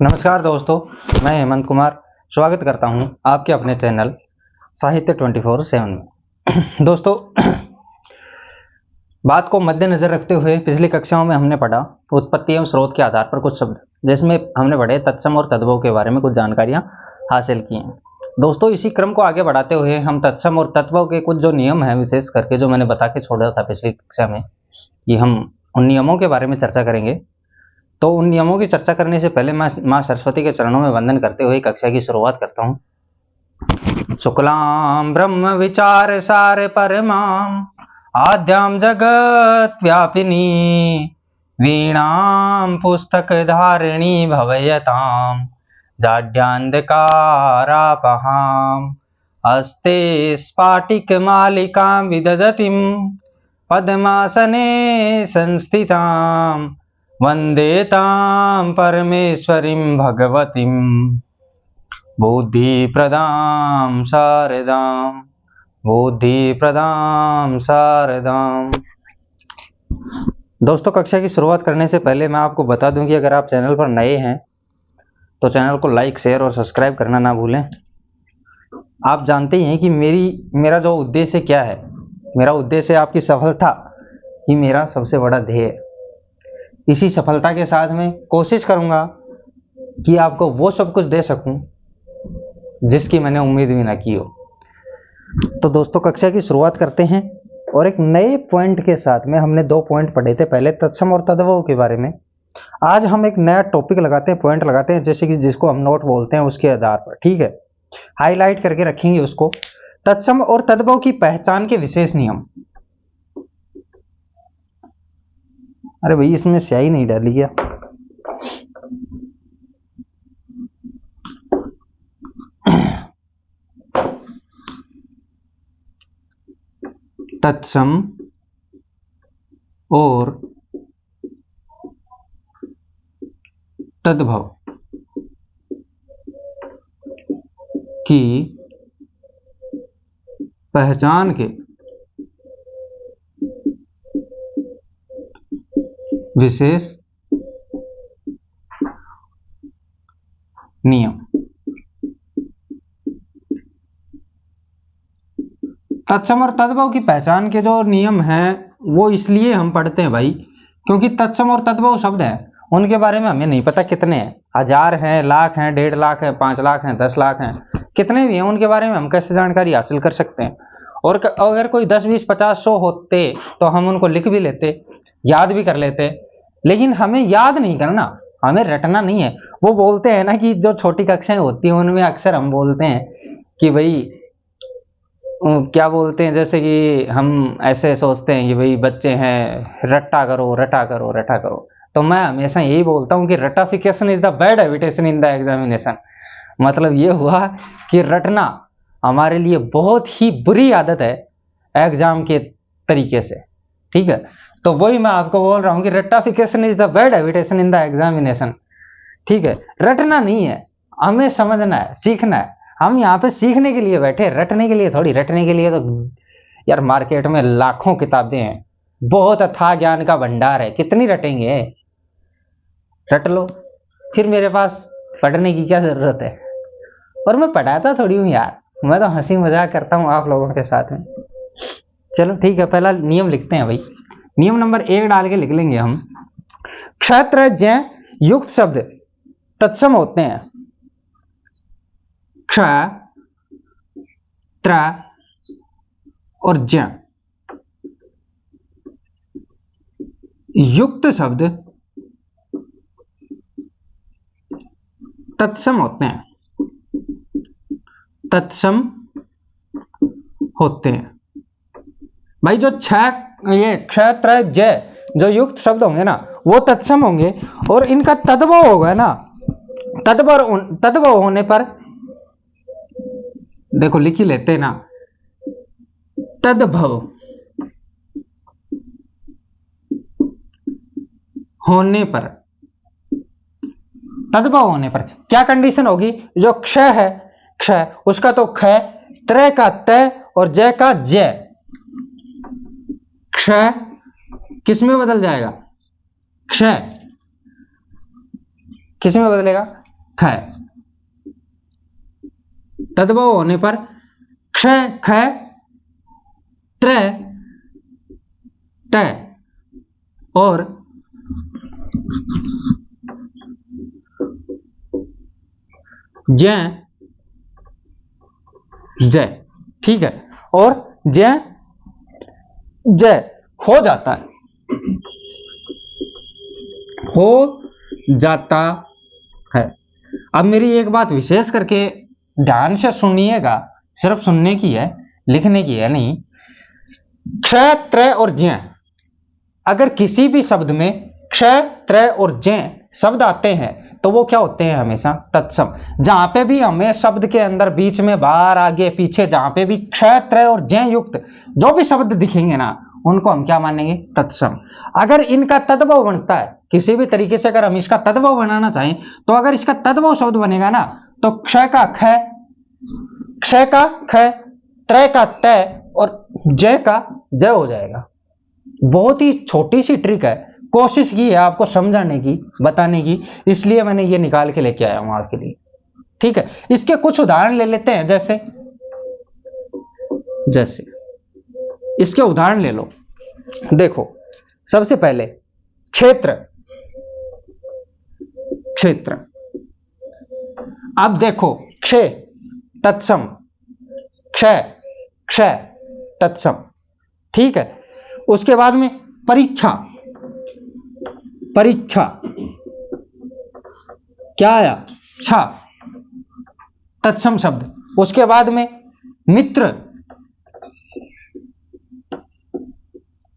नमस्कार दोस्तों, मैं हेमंत कुमार स्वागत करता हूं आपके अपने चैनल साहित्य 24/7 में। दोस्तों, बात को मद्देनजर रखते हुए पिछली कक्षाओं में हमने पढ़ा उत्पत्ति एवं स्रोत के आधार पर कुछ शब्द, जिसमें हमने पढ़े तत्सम और तद्भव के बारे में कुछ जानकारियां हासिल की हैं। दोस्तों, इसी क्रम को आगे बढ़ाते हुए हम तत्सम और तद्भव के कुछ जो नियम हैं, विशेष करके जो मैंने बता के छोड़ा था पिछली कक्षा में, कि हम उन नियमों के बारे में चर्चा करेंगे। तो उन नियमों की चर्चा करने से पहले मैं माँ सरस्वती के चरणों में वंदन करते हुए कक्षा की शुरुआत करता हूँ। शुक्लां ब्रह्म विचार सार परमां आद्यां जगत व्यापिनी वीणां पुस्तक धारिणी भवयतां जाड्यान्धकारापहां हस्ते स्फाटिक मालिकां विदधतीं पद्मासने संस्थितां वंदे तां परमेश्वरीं भगवतीं बुद्धिप्रदां शारदां। दोस्तों, कक्षा की शुरुआत करने से पहले मैं आपको बता दूं कि अगर आप चैनल पर नए हैं तो चैनल को लाइक, शेयर और सब्सक्राइब करना ना भूलें। आप जानते ही हैं कि मेरा जो उद्देश्य क्या है। मेरा उद्देश्य आपकी सफलता ही मेरा सबसे बड़ा ध्येय है। इसी सफलता के साथ में कोशिश करूंगा कि आपको वो सब कुछ दे सकूं जिसकी मैंने उम्मीद भी ना की हो। तो दोस्तों, कक्षा की शुरुआत करते हैं और एक नए पॉइंट के साथ में। हमने 2 पॉइंट पढ़े थे पहले, तत्सम और तद्भव के बारे में। आज हम एक नया टॉपिक लगाते हैं, पॉइंट लगाते हैं, जैसे कि जिसको हम नोट बोलते हैं, उसके आधार पर। ठीक है, हाईलाइट करके रखेंगे उसको। तत्सम और तद्भव की पहचान के विशेष नियम। अरे भाई, इसमें स्याही नहीं डाली क्या? तत्सम और तद्भव की पहचान के विशेष नियम। तत्सम और तद्भव की पहचान के जो नियम हैं वो इसलिए हम पढ़ते हैं भाई, क्योंकि तत्सम और तद्भव शब्द हैं, उनके बारे में हमें नहीं पता कितने हैं। 1000 हैं, लाख हैं, 1.5 लाख हैं, 5 लाख हैं, 10 लाख हैं, कितने भी हैं, उनके बारे में हम कैसे जानकारी हासिल कर सकते हैं? और अगर कोई 10, 20, 50, 100 होते तो हम उनको लिख भी लेते, याद भी कर लेते। लेकिन हमें याद नहीं करना, हमें रटना नहीं है। वो बोलते हैं ना कि जो छोटी कक्षाएं होती हैं उनमें अक्सर हम बोलते हैं कि भाई क्या बोलते हैं, जैसे कि हम ऐसे सोचते हैं कि भाई बच्चे हैं, रट्टा करो रटा करो रटा करो। तो मैं हमेशा यही बोलता हूँ कि ratification is the bad habitation in the examination. मतलब ये हुआ कि रटना हमारे लिए बहुत ही बुरी आदत है एग्जाम के तरीके से। ठीक है, तो वही मैं आपको बोल रहा हूँ कि ratification is the bad habitation in the examination. ठीक है, रटना नहीं है, हमें समझना है, सीखना है। हम यहाँ पे सीखने के लिए बैठे, रटने के लिए थोड़ी। रटने के लिए तो यार मार्केट में लाखों किताबें हैं, बहुत अथाह ज्ञान का भंडार है, कितनी रटेंगे? रट लो, फिर मेरे पास पढ़ने की क्या जरूरत है? और मैं पढ़ाता थोड़ी हूँ यार, मैं तो हंसी मजाक करता हूँ आप लोगों के साथ में। चलो ठीक है, पहला नियम लिखते हैं भाई। नियम नंबर 1 डाल के लिख लेंगे हम। क्षेत्र ज्ञ युक्त शब्द तत्सम होते हैं। क्ष, त्र और ज्ञ युक्त शब्द तत्सम होते हैं। तत्सम होते हैं भाई। जो ये क्ष, त्र, ज्ञ जो युक्त शब्द होंगे ना, वो तत्सम होंगे। और इनका तद्भव होगा ना, तद्भव होने पर देखो लिख ही लेते हैं ना, तद्भव होने पर, तद्भव होने पर क्या कंडीशन होगी? जो क्ष है, क्ष उसका तो ख, त्र का त और जय का जय। क्ष किस में बदल जाएगा? क्ष किस में बदलेगा? ख, तद्भव होने पर क्ष ख त्र त और ज ज, ठीक है, और ज ज हो जाता है, हो जाता है। अब मेरी एक बात विशेष करके ध्यान से सुनिएगा, सिर्फ सुनने की है, लिखने की है नहीं। क्ष त्र और ज्य, अगर किसी भी शब्द में क्ष त्र और ज्य शब्द आते हैं तो वो क्या होते हैं, हमेशा तत्सम। जहां पे भी हमें शब्द के अंदर बीच में बाहर आगे पीछे जहां पे भी क्ष त्र और ज्य युक्त जो भी शब्द दिखेंगे ना, उनको हम क्या मानेंगे, तत्सम। अगर इनका तद्भव बनता है किसी भी तरीके से, अगर हम इसका तद्भव बनाना चाहें तो अगर इसका तद्भव शब्द बनेगा ना तो क्ष का ख, क्ष का ख, त्र का त और जय का जय हो जाएगा। बहुत ही छोटी सी ट्रिक है, कोशिश की है आपको समझाने की, बताने की, इसलिए मैंने ये निकाल के लेके आया हूं आपके लिए, ठीक है। इसके कुछ उदाहरण ले लेते हैं, जैसे जैसे इसके उदाहरण ले लो। देखो सबसे पहले क्षेत्र, क्षेत्र। अब देखो क्ष तत्सम, क्ष क्ष तत्सम, ठीक है। उसके बाद में परीक्षा, परीक्षा क्या आया, छा तत्सम शब्द। उसके बाद में मित्र,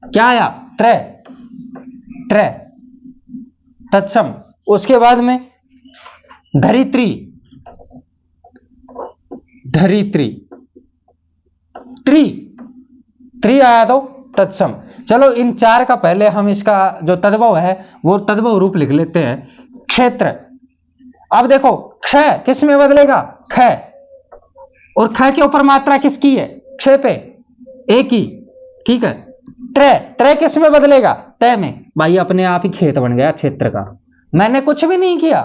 क्या आया, त्र त्र तत्सम। उसके बाद में धरित्री, धरित्री, त्रि त्रि आया तो तत्सम। चलो इन चार का पहले हम इसका जो तद्भव है वो तद्भव रूप लिख लेते हैं, क्षेत्र। अब देखो क्ष किस में बदलेगा, ख, और ख के ऊपर मात्रा किसकी है, क्ष पे, एक ही, ठीक है। त्र, त्र किस में बदलेगा, तय में। भाई अपने आप ही खेत बन गया क्षेत्र का, मैंने कुछ भी नहीं किया,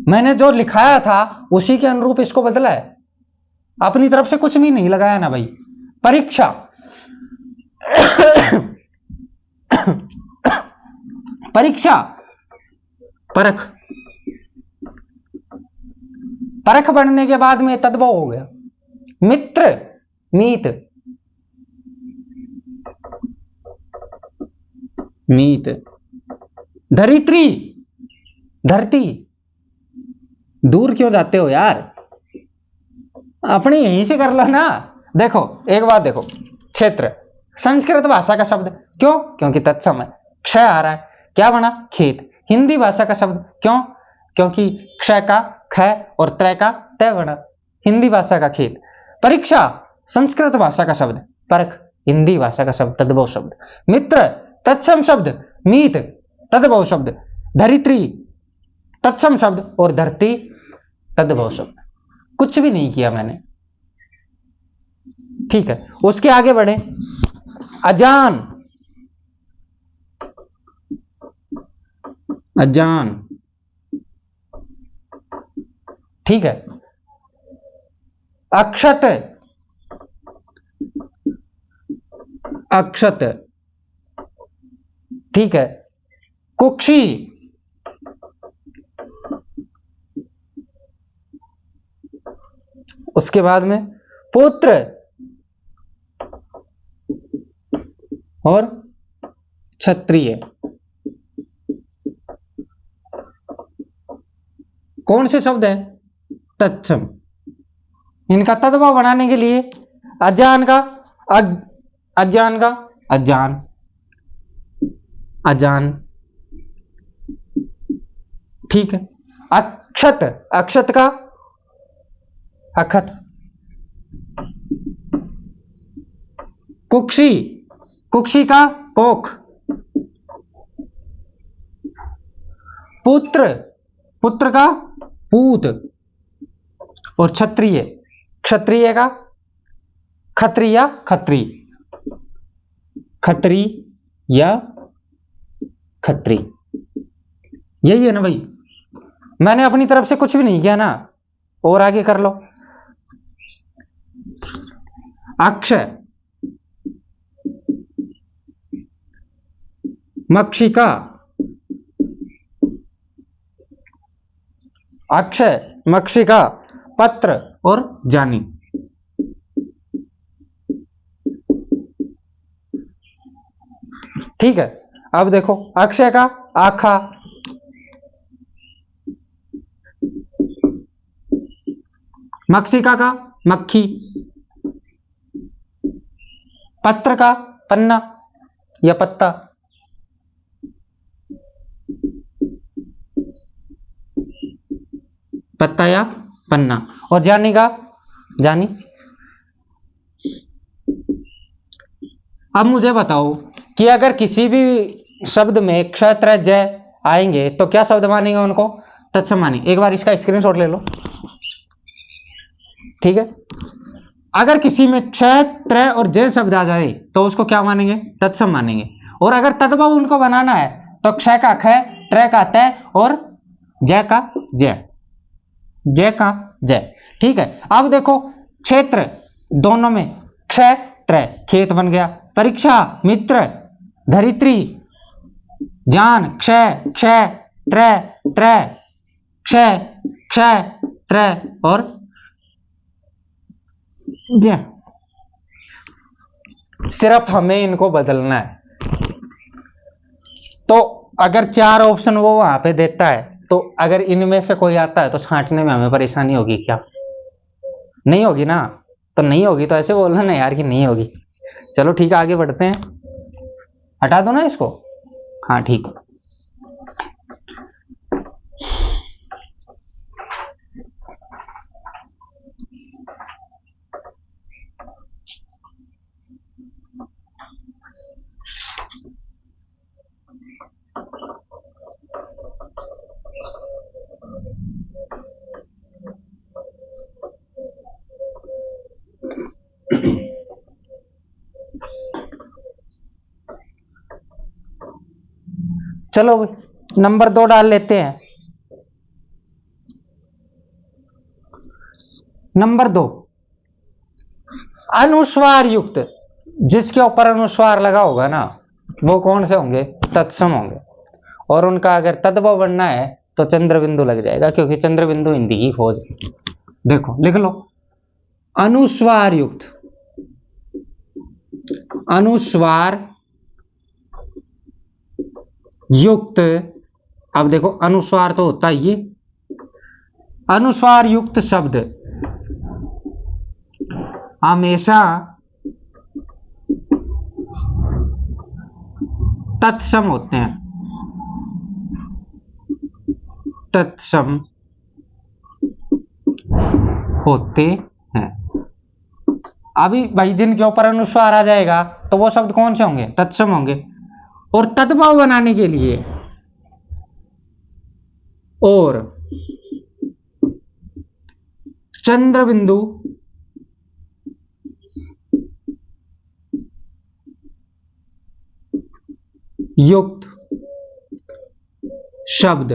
मैंने जो लिखाया था उसी के अनुरूप इसको बदला है, अपनी तरफ से कुछ भी नहीं लगाया ना भाई। परीक्षा, परीक्षा, परख, परख बनने के बाद में तद्भव हो गया। मित्र, मीत, मीत। धरित्री, धरती। दूर क्यों जाते हो यार, अपने यहीं से कर लो ना। देखो एक बात देखो, क्षेत्र संस्कृत भाषा का शब्द, क्यों, क्योंकि तत्सम है, क्ष आ रहा है, क्या बना, खेत। हिंदी भाषा का शब्द, क्यों, क्योंकि क्ष का ख और त्र का त बना, हिंदी भाषा का खेत। परीक्षा संस्कृत भाषा का शब्द, परख हिंदी भाषा का शब्द, तद्भव शब्द। मित्र तत्सम शब्द, मीत तद्भव शब्द, धरित्री तत्सम शब्द और धरती तद्भव शब्द। कुछ भी नहीं किया मैंने, ठीक है। उसके आगे बढ़े, अजान, अजान, ठीक है। अक्षत, अक्षत, ठीक है। कुक्षी, उसके बाद में पुत्र और क्षत्रिय। कौन से शब्द है, तत्सम। इनका तद्भव बनाने के लिए अज्ञान का अज्ञान का अज्ञान, अजान, ठीक है। अक्षत, अक्षत का अखत। कुक्षी, कुक्षी का कोख। पुत्र, पुत्र का पूत। और क्षत्रिय, क्षत्रिय का खत्री या खत्री, खत्री या खत्री, यही है ना भाई। मैंने अपनी तरफ से कुछ भी नहीं किया ना, और आगे कर लो। अक्षय, मक्षिका, अक्षय, मक्षिका, पत्र और जानी। ठीक है, अब देखो अक्षय का आखा, मक्षिका का मक्खी, पत्र का पन्ना या पत्ता, पत्ता या पन्ना, और जानी का जानी। अब मुझे बताओ कि अगर किसी भी शब्द में क्ष, त्र, जय आएंगे तो क्या शब्द मानेंगे उनको? तत्सम मानेंगे। एक बार इसका स्क्रीनशॉट ले लो, ठीक है। अगर किसी में क्ष, त्र और जय शब्द आ जाए तो उसको क्या मानेंगे? तत्सम मानेंगे। और अगर तद्भव उनको बनाना है तो क्ष का ख, त्र का तय और जय का जय, जय का जय। ठीक है, अब देखो क्षेत्र दोनों में क्ष, त्र, खेत बन गया। परीक्षा, मित्र, धरित्री, जान, क्षय, क्षय, त्र, त्र, क्षय, क्षय, त्र और जय। सिर्फ हमें इनको बदलना है। तो अगर 4 ऑप्शन वो वहां पे देता है तो अगर इनमें से कोई आता है तो छांटने में हमें परेशानी होगी क्या? नहीं होगी ना। तो नहीं होगी तो ऐसे बोलना ना यार कि नहीं होगी। चलो ठीक है, आगे बढ़ते हैं। हटा दो ना इसको। हाँ ठीक। चलो नंबर 2 डाल लेते हैं। नंबर 2, अनुस्वार युक्त, जिसके ऊपर अनुस्वार लगा होगा ना वो कौन से होंगे? तत्सम होंगे। और उनका अगर तद्भव बनना है तो चंद्र बिंदु लग जाएगा, क्योंकि चंद्र बिंदु हिंदी की खोज। देखो लिख लो, अनुस्वार युक्त, अनुस्वार युक्त। अब देखो अनुस्वार तो होता है ये, अनुस्वार युक्त शब्द हमेशा तत्सम होते हैं, तत्सम होते हैं। अभी भाई जिनके ऊपर अनुस्वार आ जाएगा तो वो शब्द कौन से होंगे? तत्सम होंगे। और तद्भव बनाने के लिए और चंद्र बिंदु युक्त शब्द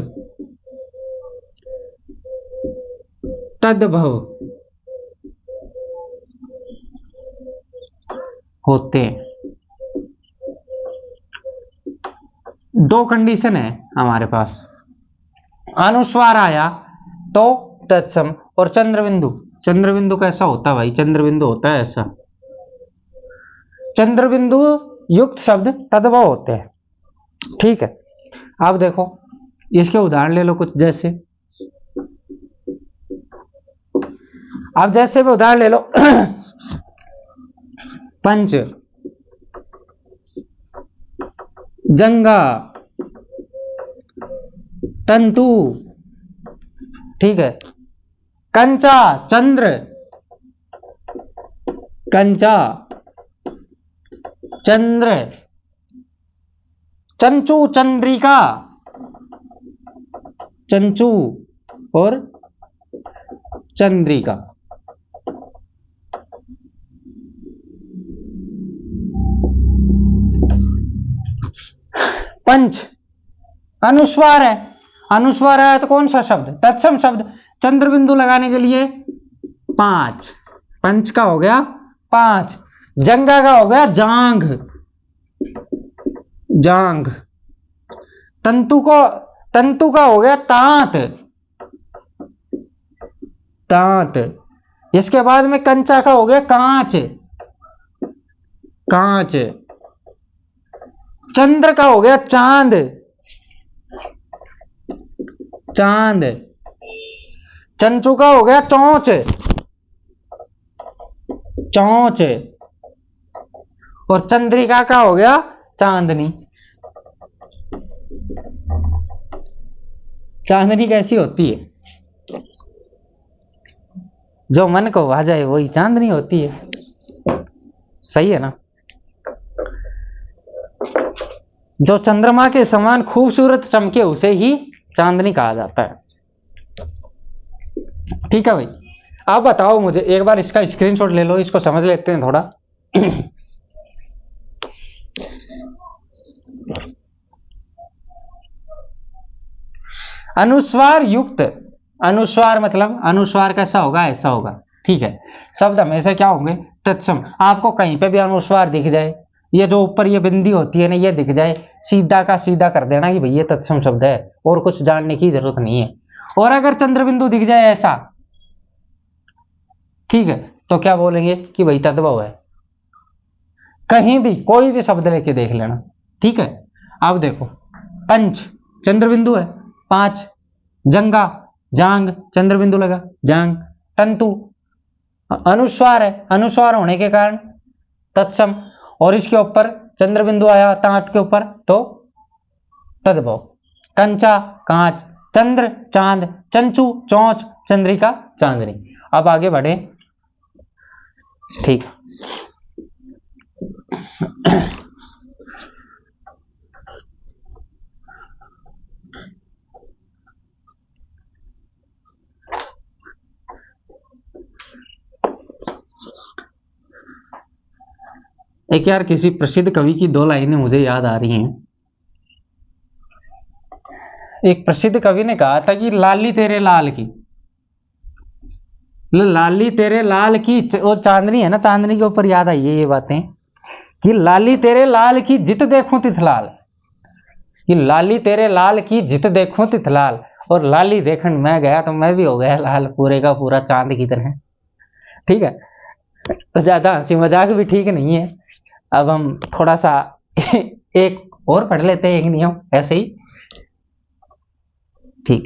तद्भव होते हैं। 2 कंडीशन है हमारे पास, अनुस्वार आया तो तत्सम, और चंद्रबिंदु। चंद्रबिंदु कैसा होता है भाई? चंद्रबिंदु होता है ऐसा, चंद्रबिंदु युक्त शब्द तद्भव होते हैं। ठीक है, अब देखो इसके उदाहरण ले लो कुछ, जैसे अब जैसे भी उदाहरण ले लो पंच, जंगा, तंतु, ठीक है, कंचा, चंद्र, कंचा, चंद्र, चंचू, चंद्रिका, चंचू और चंद्रिका। पंच अनुस्वार है अनुस्वार आया तो कौन सा शब्द? तत्सम शब्द। चंद्र बिंदु लगाने के लिए 5, पंच का हो गया 5, जंगा का हो गया जांघ, जांघ, तंतु का हो गया तांत, तांत। इसके बाद में कंचा का हो गया कांच, कांच। चंद्र का हो गया चांद, चांद। चंचू का हो गया चोंच, चोंच। और चंद्रिका का हो गया चांदनी। चांदनी कैसी होती है? जो मन को भा जाए वही चांदनी होती है। सही है ना? जो चंद्रमा के समान खूबसूरत चमके उसे ही चांदनी कहा जाता है। ठीक है भाई, आप बताओ मुझे एक बार इसका स्क्रीनशॉट ले लो, इसको समझ लेते हैं थोड़ा। अनुस्वार युक्त, अनुस्वार मतलब अनुस्वार कैसा होगा? ऐसा होगा। ठीक है, शब्द हमेशा क्या होंगे? तत्सम। आपको कहीं पे भी अनुस्वार दिख जाए, ये जो ऊपर ये बिंदी होती है ना, ये दिख जाए, सीधा का सीधा कर देना कि भाई ये तत्सम शब्द है, और कुछ जानने की जरूरत नहीं है। और अगर चंद्र बिंदु दिख जाए ऐसा, ठीक है, तो क्या बोलेंगे कि भाई तद्भव है। कहीं भी कोई भी शब्द लेके देख लेना। ठीक है, अब देखो, पंच चंद्र बिंदु है, 5, जंगा जांग, चंद्र बिंदु लगा जांग, तंतु अनुस्वार है, अनुस्वार होने के कारण तत्सम, और इसके ऊपर चंद्र बिंदु आया तांत के ऊपर तो तद्भव। कंचा कांच, चंद्र चांद, चंचू चोंच, चंद्रिका चांदनी। अब आगे बढ़े। ठीक, एक यार किसी प्रसिद्ध कवि की 2 लाइनें मुझे याद आ रही हैं। एक प्रसिद्ध कवि ने कहा था कि लाली तेरे लाल की, लाली तेरे लाल की, वो चांदनी है ना, चांदनी के ऊपर याद आई है ये बातें कि लाली तेरे लाल की जित देखूं तिथलाल, कि लाली तेरे लाल की जित देखूं तिथलाल। और लाली देखने मैं गया तो मैं भी हो गया लाल, पूरे का पूरा चांद की तरह। ठीक है, तो ज्यादा हंसी मजाक भी ठीक नहीं है। अब हम थोड़ा सा एक और पढ़ लेते हैं, एक नियम ऐसे ही। ठीक,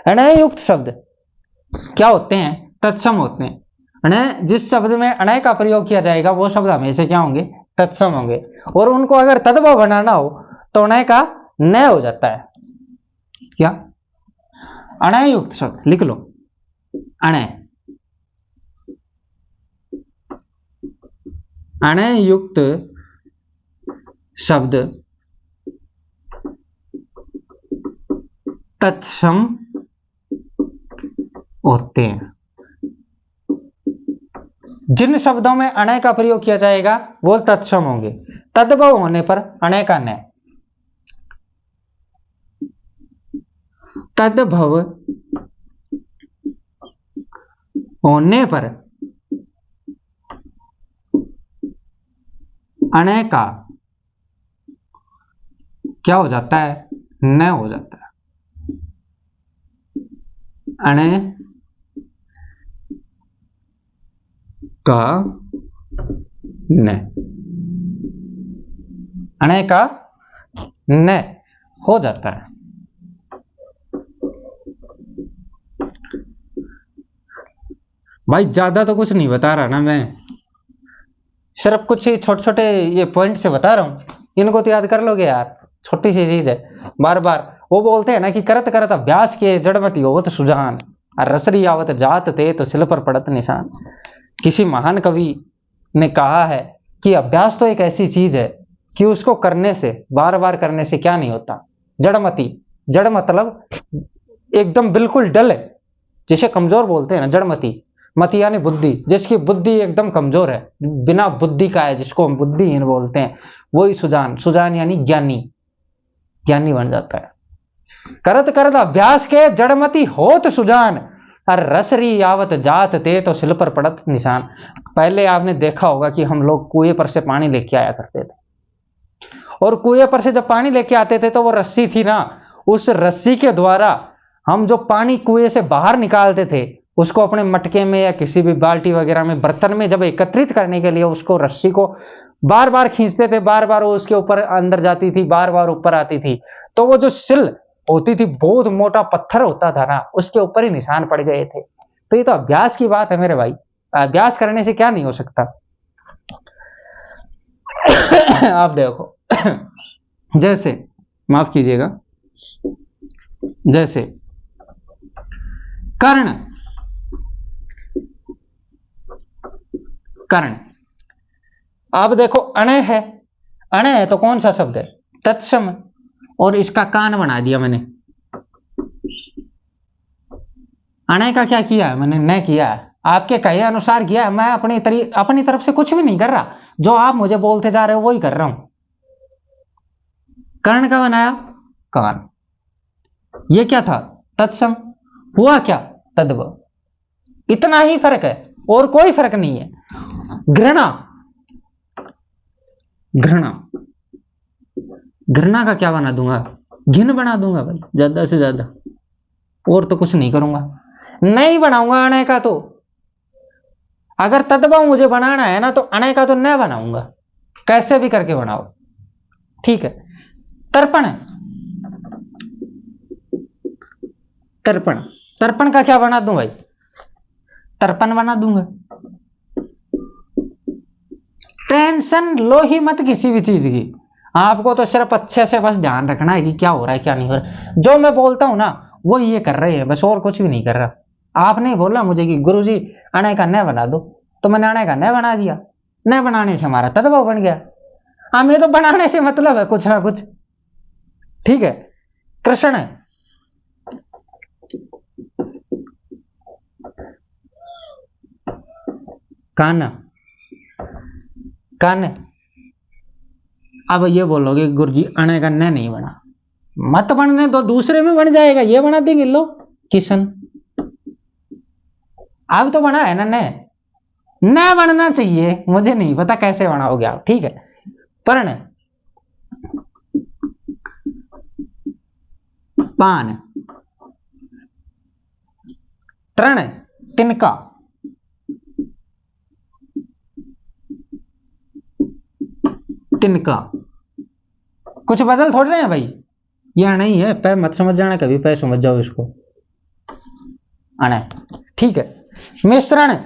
अनय युक्त शब्द क्या होते हैं? तत्सम होते हैं। अनय, जिस शब्द में अनय का प्रयोग किया जाएगा वो शब्द हमेशा क्या होंगे? तत्सम होंगे। और उनको अगर तद्भव बनाना हो तो अनय का न हो जाता है। क्या? अनय युक्त शब्द लिख लो, अनय, अनय युक्त शब्द तत्सम होते हैं। जिन शब्दों में अनय का प्रयोग किया जाएगा वो तत्सम होंगे। तद्भव होने पर अनय का न, तद्भव होने पर अनय का क्या हो जाता है? न हो जाता है। अनय का न, अनय का न हो जाता है। भाई ज्यादा तो कुछ नहीं बता रहा ना मैं, सिर्फ कुछ ही छोटे छोटे ये पॉइंट से बता रहा हूं, इनको तो याद कर लोगे यार, छोटी सी चीज है। बार बार वो बोलते हैं ना कि करत करत अभ्यास के जड़मति होवत सुजान, और रसरी आवत जात ते तो सिल पर पड़त निशान। किसी महान कवि ने कहा है कि अभ्यास तो एक ऐसी चीज है कि उसको करने से, बार बार करने से क्या नहीं होता? जड़मति, जड़ मतलब एकदम बिल्कुल डल है, जिसे कमजोर बोलते हैं ना, जड़मति। मति यानी बुद्धि, जिसकी बुद्धि एकदम कमजोर है, बिना बुद्धि का है, जिसको हम बुद्धिहीन बोलते हैं, वही सुजान, सुजान यानी ज्ञानी, ज्ञानी बन जाता है। करत करत अभ्यास के जड़मती होत सुजान, और रसरी आवत जात ते तो सिल पर पड़त निशान। पहले आपने देखा होगा कि हम लोग कुएं पर से पानी लेके आया करते थे, और कुएं पर से जब पानी लेके आते थे तो वो रस्सी थी ना, उस रस्सी के द्वारा हम जो पानी कुएं से बाहर निकालते थे उसको अपने मटके में या किसी भी बाल्टी वगैरह में बर्तन में जब एकत्रित करने के लिए उसको रस्सी को बार बार खींचते थे, बार बार वो उसके ऊपर अंदर जाती थी, बार बार ऊपर आती थी, तो वो जो सिल होती थी, बहुत मोटा पत्थर होता था ना, उसके ऊपर ही निशान पड़ गए थे। तो ये तो अभ्यास की बात है मेरे भाई, अभ्यास करने से क्या नहीं हो सकता। आप देखो जैसे, माफ कीजिएगा, जैसे कर्ण, कर्ण, आप देखो अणय है, अणय है तो कौन सा शब्द है, तत्सम, और इसका कान बना दिया मैंने। अणय का क्या किया है मैंने, न किया है, आपके कहे अनुसार किया है, मैं अपनी तरफ से कुछ भी नहीं कर रहा, जो आप मुझे बोलते जा रहे हो वही कर रहा हूं। कर्ण का बनाया कान, ये क्या था, तत्सम, हुआ क्या, तद्व, इतना ही फर्क है और कोई फर्क नहीं है। घृणा, घृणा, घृणा का क्या बना दूंगा, घिन बना दूंगा भाई, ज्यादा से ज्यादा, और तो कुछ नहीं करूंगा, नहीं बनाऊंगा अणय का। तो अगर तद्भव मुझे बनाना है ना तो अणय का तो न बनाऊंगा, कैसे भी करके बनाओ, ठीक है। तर्पण, तर्पण, तर्पण का क्या बना दूं भाई, तर्पण बना दूंगा। टेंशन लो ही मत किसी भी चीज की, आपको तो सिर्फ अच्छे से बस ध्यान रखना है कि क्या हो रहा है क्या नहीं हो रहा है। जो मैं बोलता हूं ना वो ये कर रहे हैं बस, और कुछ भी नहीं कर रहा। आपने बोला मुझे कि गुरुजी अणय का न बना दो, तो मैंने अणय का न बना दिया, न बनाने से हमारा तद्भव बन गया। हमें तो बनाने से मतलब है कुछ ना कुछ, ठीक है। कृष्ण, कान्हा, कान्हा, अब ये बोलोगे गुरुजी अणय का न नहीं बना, मत बनने तो दूसरे में बन जाएगा, ये बना देंगे, लो किशन, अब तो बना है ना, न बनना चाहिए, मुझे नहीं पता कैसे बनाओगे आप, ठीक है। पर्ण, पान, तृण, तिनका, तिनका, कुछ बदल थोड़ रहे हैं भाई, यह नहीं है, पै मत समझ जाना कभी, पै समझ जाओ इसको, आना, ठीक है। मिश्रण,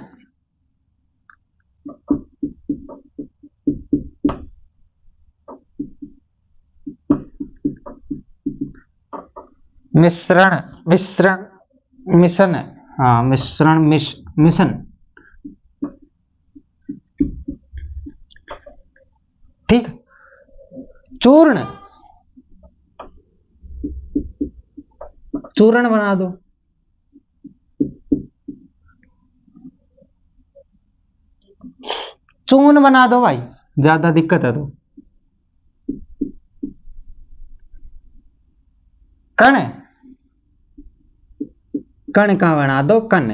मिश्रण, मिश्रण, मिशन, हाँ मिश्रण, मिशन, ठीक। चूर्ण, चूर्ण बना दो, चून बना दो भाई, ज्यादा दिक्कत है तो। कण, कण का बना दो कण,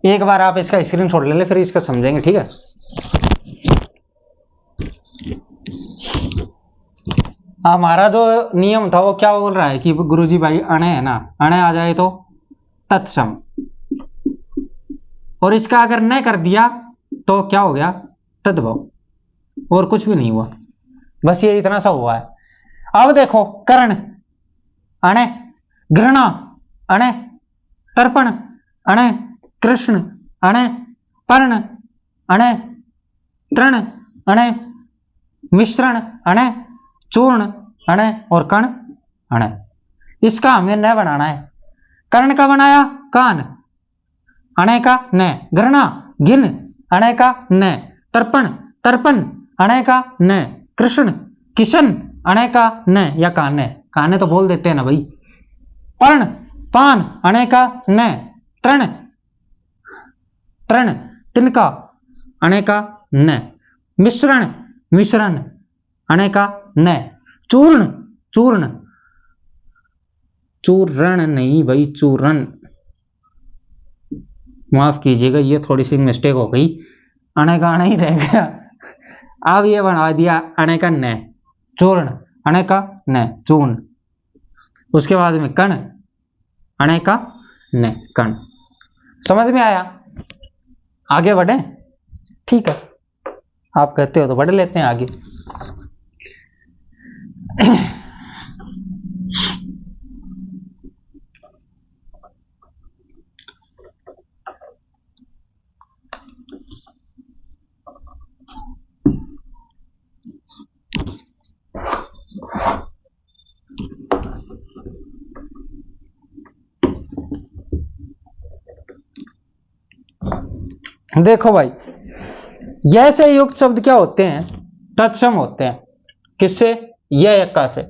एक बार आप इसका स्क्रीनशॉट ले ले फिर इसका समझेंगे, ठीक है। हमारा जो नियम था वो क्या बोल रहा है कि गुरुजी भाई अणे है ना, अणे आ जाए तो तत्सम, और इसका अगर न कर दिया तो क्या हो गया, तद्भव, और कुछ भी नहीं हुआ, बस ये इतना सा हुआ है। अब देखो कर्ण, अणे, घृणा, अणे, तर्पण, अणे, कृष्ण, अणे, पर्ण, अणे, तृण, अणे, मिश्रण, अणे, चूर्ण, अणे, और कण, अणे। इसका हमें न बनाना है। कर्ण का बनाया कान, अणे का न, घृणा, घिन, अणे का न, तर्पण, तर्पण, अणे का न, कृष्ण, किशन, अणे का न, या काने, काने तो बोल देते हैं ना भाई। पर्ण, पान, अणे का न, तृण, तृण, तिनका, अणे का न, मिश्रण, मिश्रण, अणे का न, चूर्ण, चूर्ण, चूरण नहीं भाई, चूरन, माफ कीजिएगा, ये थोड़ी सी मिस्टेक हो गई, अणे का अणे ही रह गया। अब ये बना दिया अणे का न, चूर्ण, अणे का न, चूर्ण। उसके बाद में कण, अणे का न, कण। समझ में आया? आगे बढ़े? ठीक है, आप कहते हो तो बढ़ लेते हैं आगे। देखो भाई, यह से युक्त शब्द क्या होते हैं? तत्सम होते हैं। किससे? यह का से।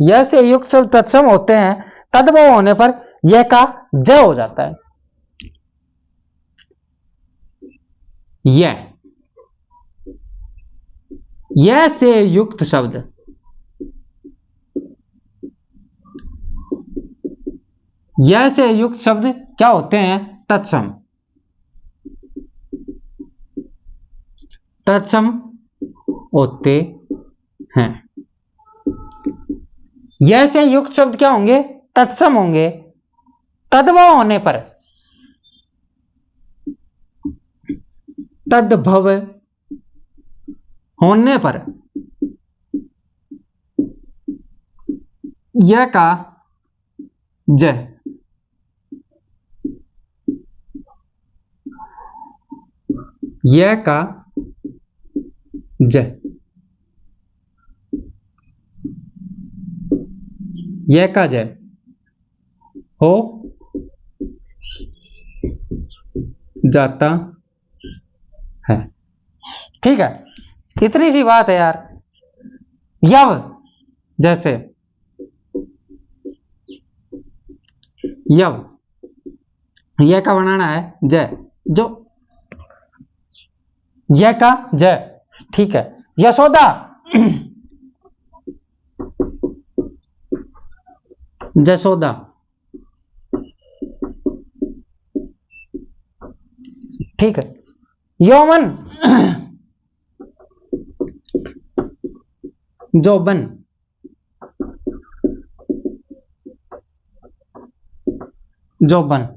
यह से युक्त शब्द तत्सम होते हैं, तद्भव होने पर यह का ज हो जाता है। यह से युक्त शब्द, यह से युक्त शब्द क्या होते हैं? तत्सम। तत्सम होते हैं। यह से युक्त शब्द क्या होंगे? तत्सम होंगे। तद्भव होने पर, तद्भव होने पर यह का ज, यह का ज, यह का ज हो जाता है। ठीक है, इतनी सी बात है यार। यव, जैसे यव, यह का बनाना है ज, जो यह का ज। ठीक है, यशोदा, जसोदा। ठीक है, यौवन, जोबन, जोबन।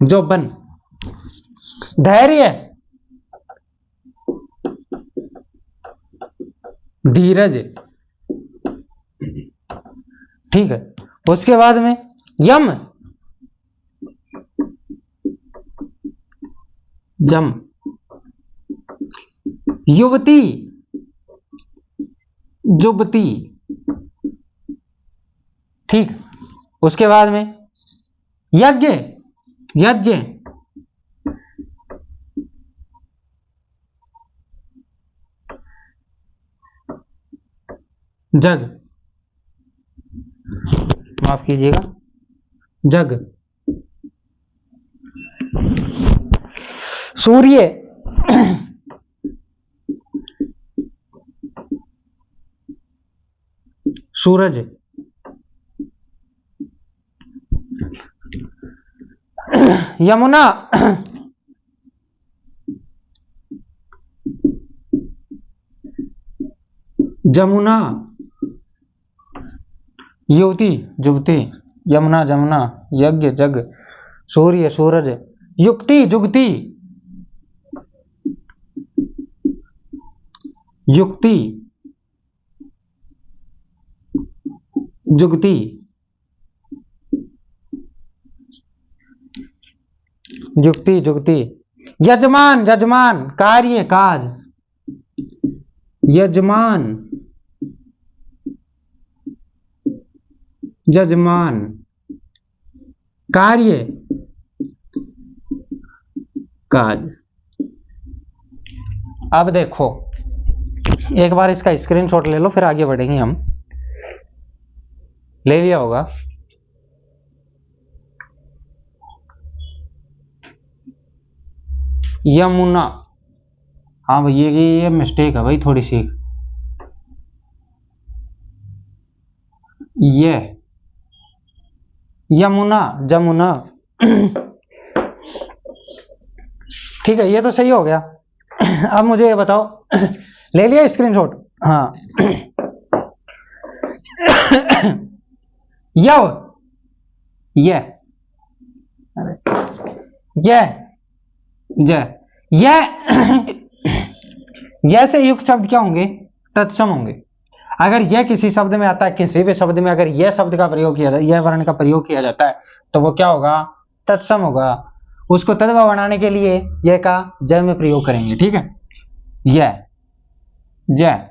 जोबन। धैर्य, धीरज। ठीक है, उसके बाद में यम, जम। युवती, जुबती। ठीक, उसके बाद में यज्ञ, यज्ञ। जग, माफ कीजिएगा, जग। सूर्य, सूरज। यमुना, जमुना। युवती, जुबती। यमुना, जमुना। यज्ञ, जग। सूर्य, सूरज। युक्ति, जुगती। युक्ति, जुगती। युक्ति, जुगती। यजमान, जजमान। कार्य, काज। यजमान, जजमान। कार्य, काज। अब देखो, एक बार इसका स्क्रीनशॉट ले लो, फिर आगे बढ़ेंगे हम। ले लिया होगा? यमुना। हाँ भाई ये मिस्टेक है भाई थोड़ी सी। ये यमुना, जमुना। ठीक है, ये तो सही हो गया। अब मुझे ये बताओ, ले लिया स्क्रीनशॉट? हाँ। यव, ये ये ये ये से युक्त शब्द क्या होंगे? तत्सम होंगे। अगर यह किसी शब्द में आता है, किसी भी शब्द में अगर यह शब्द का प्रयोग किया जाता है, यह वर्ण का प्रयोग किया जाता है, तो वो क्या होगा? तत्सम होगा। उसको तद्भव बनाने के लिए यह का जय में प्रयोग करेंगे। ठीक है, यह जय,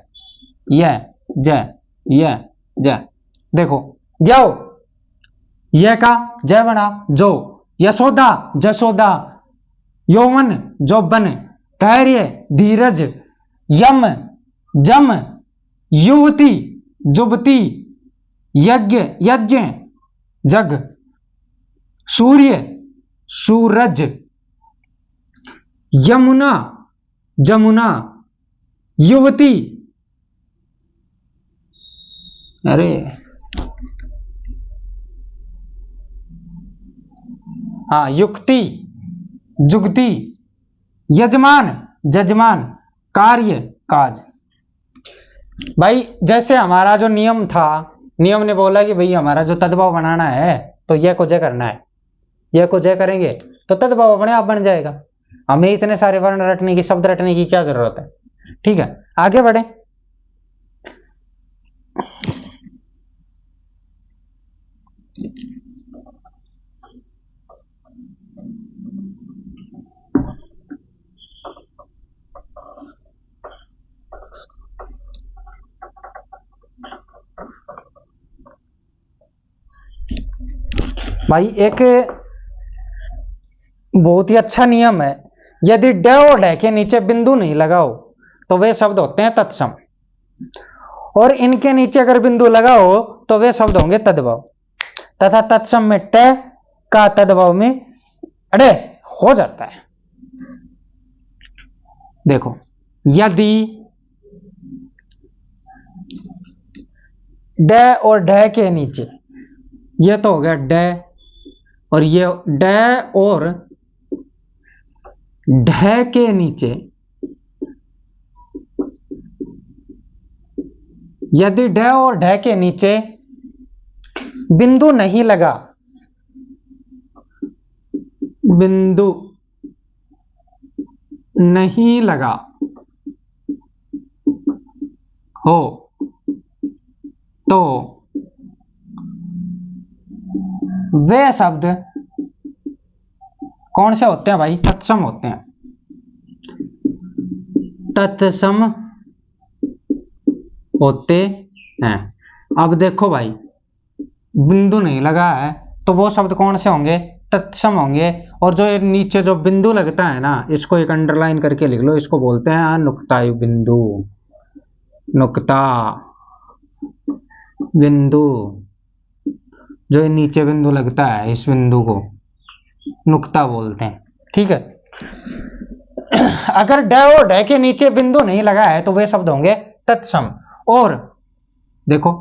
यह जय, यह जय। देखो, जाओ, यह का जय बना जो, यशोदा जसोदा, यौवन जौबन, धैर्य धीरज, यम जम, युवती जुबती, यज्ञ यज्ञ, जग सूर्य सूरज, यमुना जमुना, युवती, अरे हाँ, युक्ति जुगती, यजमान जजमान, कार्य काज। भाई जैसे हमारा जो नियम था, नियम ने बोला कि भाई हमारा जो तद्भव बनाना है तो यह को जय करना है, यह को जय करेंगे तो तद्भव अपने आप बन जाएगा। हमें इतने सारे वर्ण रटने की, शब्द रटने की क्या जरूरत है? ठीक है, आगे बढ़े। भाई एक बहुत ही अच्छा नियम है, यदि ड और ढ के नीचे बिंदु नहीं लगाओ तो वे शब्द होते हैं तत्सम, और इनके नीचे अगर बिंदु लगाओ तो वे शब्द होंगे तद्भव, तथा तत्सम में ट का तद्भव में अड़े हो जाता है। देखो, यदि ड और ढ के नीचे, ये तो हो गया ड, और ये ड और ढ के नीचे यदि ड और ढ के नीचे बिंदु नहीं लगा, बिंदु नहीं लगा हो तो वे शब्द कौन से होते हैं भाई? तत्सम होते हैं, तत्सम होते हैं। अब देखो भाई, बिंदु नहीं लगा है तो वो शब्द कौन से होंगे? तत्सम होंगे। और जो नीचे जो बिंदु लगता है ना, इसको एक अंडरलाइन करके लिख लो, इसको बोलते हैं नुक्तायु बिंदु, नुक्ता बिंदु। जो नीचे बिंदु लगता है, इस बिंदु को नुक्ता बोलते हैं। ठीक है, अगर ड और ढ के नीचे बिंदु नहीं लगा है तो वे शब्द होंगे तत्सम। और देखो,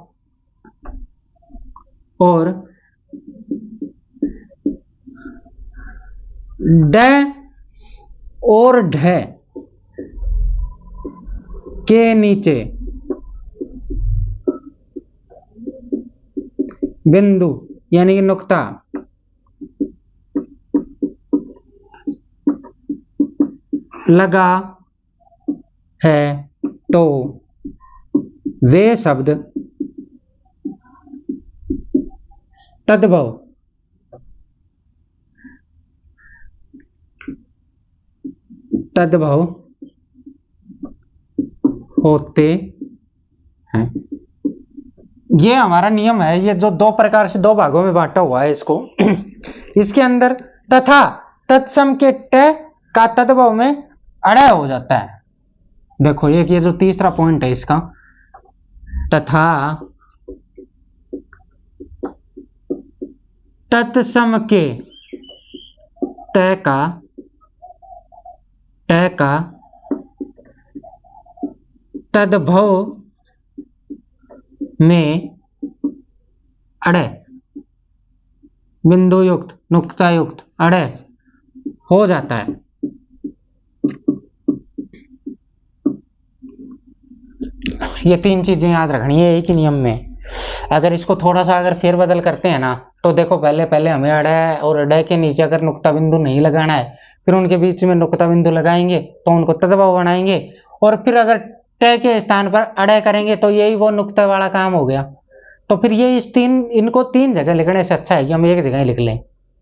और ड और ढ के नीचे बिंदु यानी कि नुक्ता लगा है तो वे शब्द तद्भव तद्भव होते हैं। ये हमारा नियम है, ये जो दो प्रकार से दो भागों में बांटा हुआ है इसको। इसके अंदर तथा तत्सम के ट का तद्भव में अड़य हो जाता है। देखो, एक ये जो तीसरा पॉइंट है इसका, तथा तत्सम के त का ट का तद्भव में अड़े बिंदु युक्त नुक्ता युक्त अड़े हो जाता है। ये तीन चीजें याद रखनी है एक ही नियम में। अगर इसको थोड़ा सा अगर फेरबदल करते हैं ना, तो देखो पहले पहले हमें अड़े और अड़े के नीचे अगर नुक्ता बिंदु नहीं लगाना है, फिर उनके बीच में नुक्ता बिंदु लगाएंगे तो उनको तद्भव बनाएंगे, और फिर अगर ट के स्थान पर अड़े करेंगे तो यही वो नुक्ता वाला काम हो गया। तो फिर ये इनको तीन जगह लिखने से अच्छा है कि हम एक जगह ही लिख लें,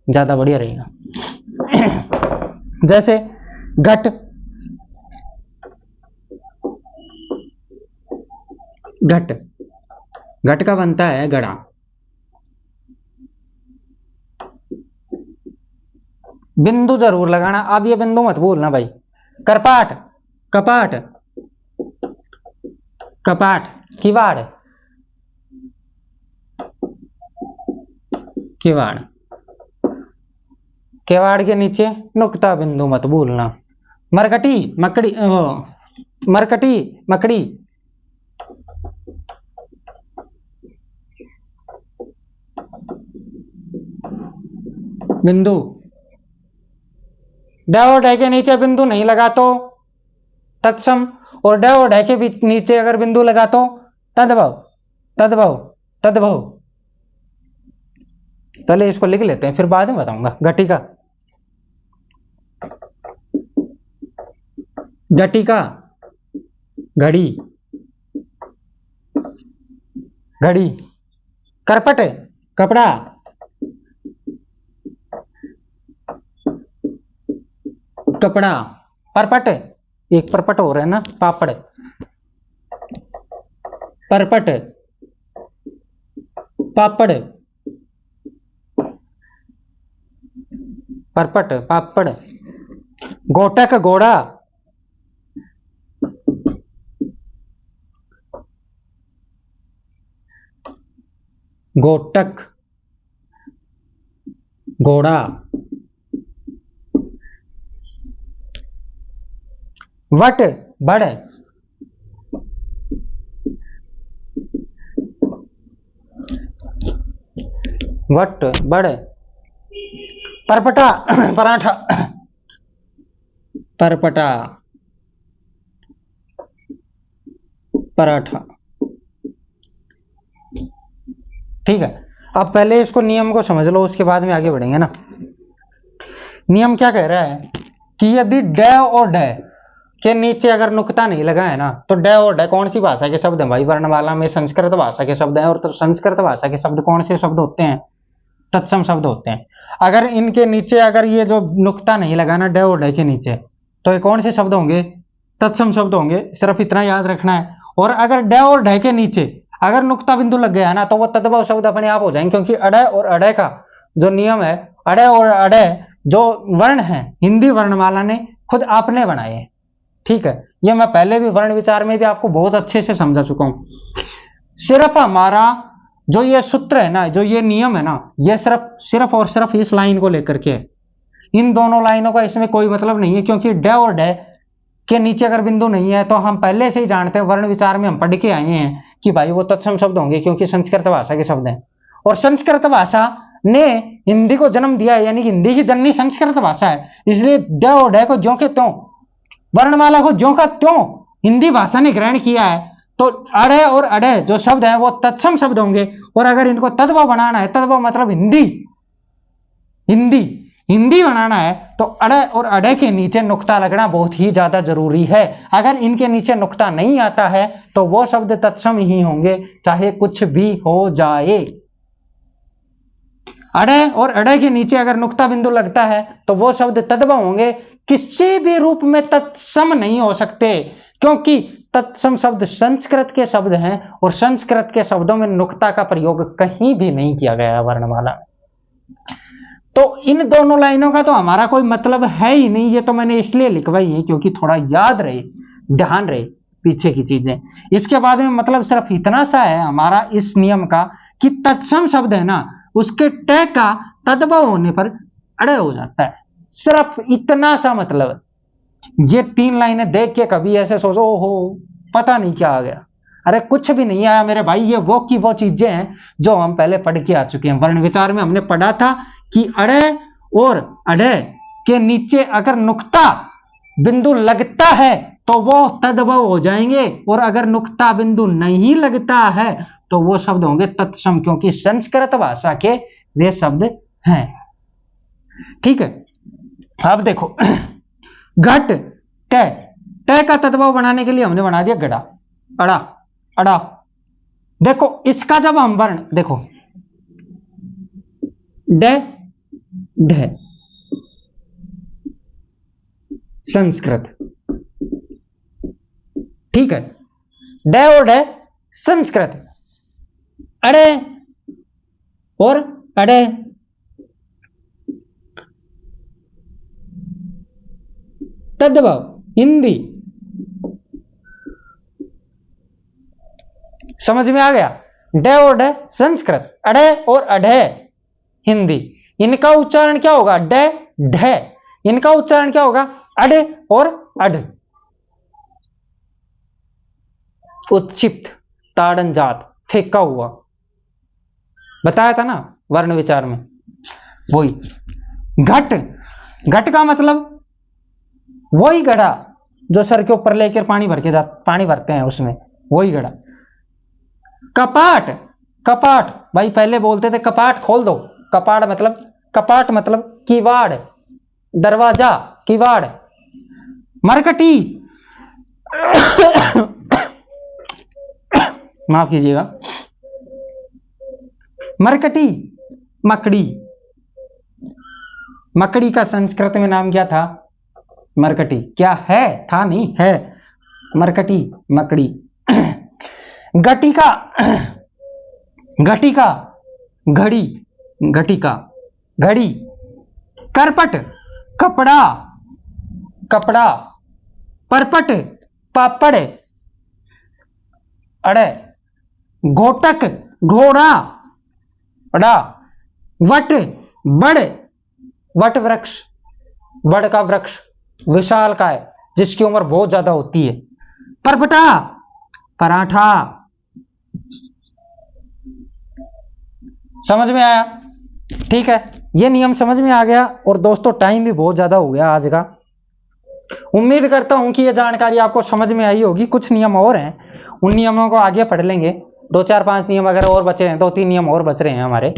ज्यादा बढ़िया रहेगा। जैसे घट, घट घट का बनता है घड़ा, बिंदु जरूर लगाना। अब ये बिंदु मत भूलना भाई। करपाट, कपाट, कपाट, किवाड़, किवाड़, किवाड़ के नीचे नुक्ता बिंदु मत भूलना। मरकटी, मकड़ी, मरकटी, मकड़ी, बिंदु। ड और ढ के नीचे बिंदु नहीं लगा तो तत्सम, और ड और ढ के नीचे अगर बिंदु लगा तो तद्भव, तद्भव, तद्भव। पहले इसको लिख लेते हैं, फिर बाद में बताऊंगा। घटिका, घटिका, घड़ी, घड़ी। करपट, कपड़ा, कपड़ा। परपट, एक परपट हो रहा है ना, पापड़। परपट, पापड़, परपट, पापड़। गोटक, घोड़ा, गोटक, घोड़ा। वट, बड़, वट, बड़। परपटा, पराठा, परपटा, पराठा। ठीक है, अब पहले इसको नियम को समझ लो, उसके बाद में आगे बढ़ेंगे ना। नियम क्या कह रहा है कि यदि ड और ड के नीचे अगर नुक्ता नहीं लगा है ना, तो ड और ड कौन सी भाषा के शब्द है भाई? वर्णमाला में संस्कृत भाषा के शब्द हैं, और तो संस्कृत भाषा के शब्द कौन से शब्द होते हैं? तत्सम शब्द होते हैं। अगर इनके नीचे अगर ये जो नुक्ता नहीं लगाना ड और ड के नीचे, तो ये कौन से शब्द होंगे? तत्सम शब्द होंगे। सिर्फ इतना याद रखना है। और अगर ड और ढ के नीचे अगर नुक्ता बिंदु लग गया है ना, तो वो तद्भव शब्द अपने आप हो जाएंगे, क्योंकि अड़े और अड़े का जो नियम है, अड़े और अड़े जो वर्ण है हिंदी वर्णमाला ने खुद आपने बनाए हैं। ठीक है, ये मैं पहले भी वर्ण विचार में भी आपको बहुत अच्छे से समझा चुका हूं। सिर्फ हमारा जो ये सूत्र है ना, जो ये नियम है ना, ये सिर्फ और सिर्फ इस लाइन को लेकर के है। इन दोनों लाइनों का इसमें कोई मतलब नहीं है, क्योंकि ड और ड के नीचे अगर बिंदु नहीं है तो हम पहले से ही जानते हैं, वर्ण विचार में हम पढ़ के आए हैं कि भाई वो तत्सम शब्द होंगे, क्योंकि संस्कृत भाषा के शब्द हैं। और संस्कृत भाषा ने हिंदी को जन्म दिया है, यानी कि हिंदी की जननी संस्कृत भाषा है। इसलिए ड और ढ को ज्यों के त्यों, वर्णमाला को ज्यों का त्यों हिंदी भाषा ने ग्रहण किया है। तो अड़े और अड़े जो शब्द है वो तत्सम शब्द होंगे। और अगर इनको तद्भव बनाना है, तद्भव मतलब हिंदी, हिंदी हिंदी बनाना है, तो अड़े और अड़े के नीचे नुक्ता लगना बहुत ही ज्यादा जरूरी है। अगर इनके नीचे नुक्ता नहीं आता है तो वो शब्द तत्सम ही होंगे, चाहे कुछ भी हो जाए। अड़े और अड़े के नीचे अगर नुक्ता बिंदु लगता है तो वो शब्द तद्भव होंगे, किसी भी रूप में तत्सम नहीं हो सकते, क्योंकि तत्सम शब्द संस्कृत के शब्द हैं और संस्कृत के शब्दों में नुक्ता का प्रयोग कहीं भी नहीं किया गया है वर्णमाला में। तो इन दोनों लाइनों का तो हमारा कोई मतलब है ही नहीं। ये तो मैंने इसलिए लिखवाई है क्योंकि थोड़ा याद रहे, ध्यान रहे पीछे की चीजें। इसके बाद में मतलब सिर्फ इतना सा है हमारा इस नियम का कि तत्सम शब्द है ना, उसके ट का तद्भव होने पर अड़े हो जाता है। सिर्फ इतना सा मतलब है, ये 3 लाइनें देख के कभी ऐसे सोचो ओहो पता नहीं क्या आ गया। अरे कुछ भी नहीं आया मेरे भाई, ये वो की वो चीजें हैं जो हम पहले पढ़ के आ चुके हैं। वर्ण विचार में हमने पढ़ा था कि अड़े और अड़े के नीचे अगर नुक्ता बिंदु लगता है तो वो तद्भव हो जाएंगे, और अगर नुक्ता बिंदु नहीं लगता है तो वो शब्द होंगे तत्सम, क्योंकि संस्कृत भाषा के वे शब्द हैं। ठीक है, अब देखो घट ट, ट का तद्भव बनाने के लिए हमने बना दिया गड़ा, अड़ा अड़ा। देखो इसका जब हम वर्ण देखो ड ढ संस्कृत, ठीक है, ड और ढ संस्कृत, अड़े और अड़े तद्भव हिंदी। समझ में आ गया? ड और ढ संस्कृत, अड़े और अढ़े हिंदी। इनका उच्चारण क्या होगा? ड ढ। इनका उच्चारण क्या होगा? अड़ और अड़। उत्क्षिप्त, ताड़न जात, फेंका हुआ, बताया था ना वर्ण विचार में। वही घट, घट का मतलब वही घड़ा जो सर के ऊपर लेकर पानी भरते हैं उसमें, वही घड़ा। कपाट, कपाट भाई पहले बोलते थे कपाट खोल दो, कपाट मतलब किवाड़, दरवाजा, किवाड़। मरकटी माफ कीजिएगा, मरकटी मकड़ी। मकड़ी का संस्कृत में नाम क्या था? मरकटी। क्या है? था नहीं, है मरकटी, मकड़ी। घटिका, घटिका घड़ी, घटिका घड़ी। करपट कपड़ा, कपड़ा। परपट पापड़, अड़े। घोटक घोड़ा, अड़ा। वट बड़, वट वृक्ष, बड़ का वृक्ष, विशाल का है जिसकी उम्र बहुत ज्यादा होती है। परपटा पराठा। समझ में आया? ठीक है, ये नियम समझ में आ गया। और दोस्तों टाइम भी बहुत ज्यादा हो गया आज का। उम्मीद करता हूं कि यह जानकारी आपको समझ में आई होगी। कुछ नियम और हैं, उन नियमों को आगे पढ़ लेंगे। 2 4 5 नियम अगर और बचे हैं, 2 3 नियम और बच रहे हैं हमारे,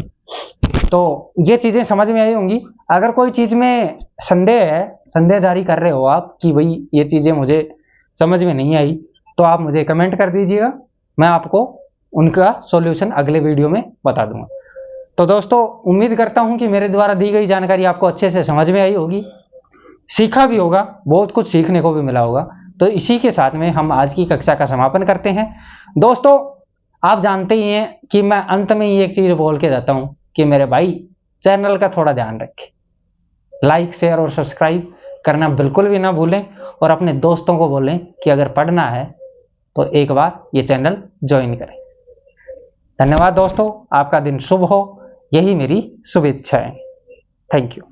तो ये चीजें समझ में आई होंगी। अगर कोई चीज में संदेह है, संदेह जारी कर रहे हो आप कि भाई ये चीजें मुझे समझ में नहीं आई, तो आप मुझे कमेंट कर दीजिएगा, मैं आपको उनका सॉल्यूशन अगले वीडियो में बता दूंगा। तो दोस्तों उम्मीद करता हूं कि मेरे द्वारा दी गई जानकारी आपको अच्छे से समझ में आई होगी, सीखा भी होगा, बहुत कुछ सीखने को भी मिला होगा। तो इसी के साथ में हम आज की कक्षा का समापन करते हैं। दोस्तों आप जानते ही हैं कि मैं अंत में ही एक चीज बोल के जाता हूं कि मेरे भाई चैनल का थोड़ा ध्यान रखें, लाइक शेयर और सब्सक्राइब करना बिल्कुल भी ना भूलें, और अपने दोस्तों को बोलें कि अगर पढ़ना है तो एक बार ये चैनल ज्वाइन करें। धन्यवाद दोस्तों, आपका दिन शुभ हो, यही मेरी शुभेच्छा है। Thank you.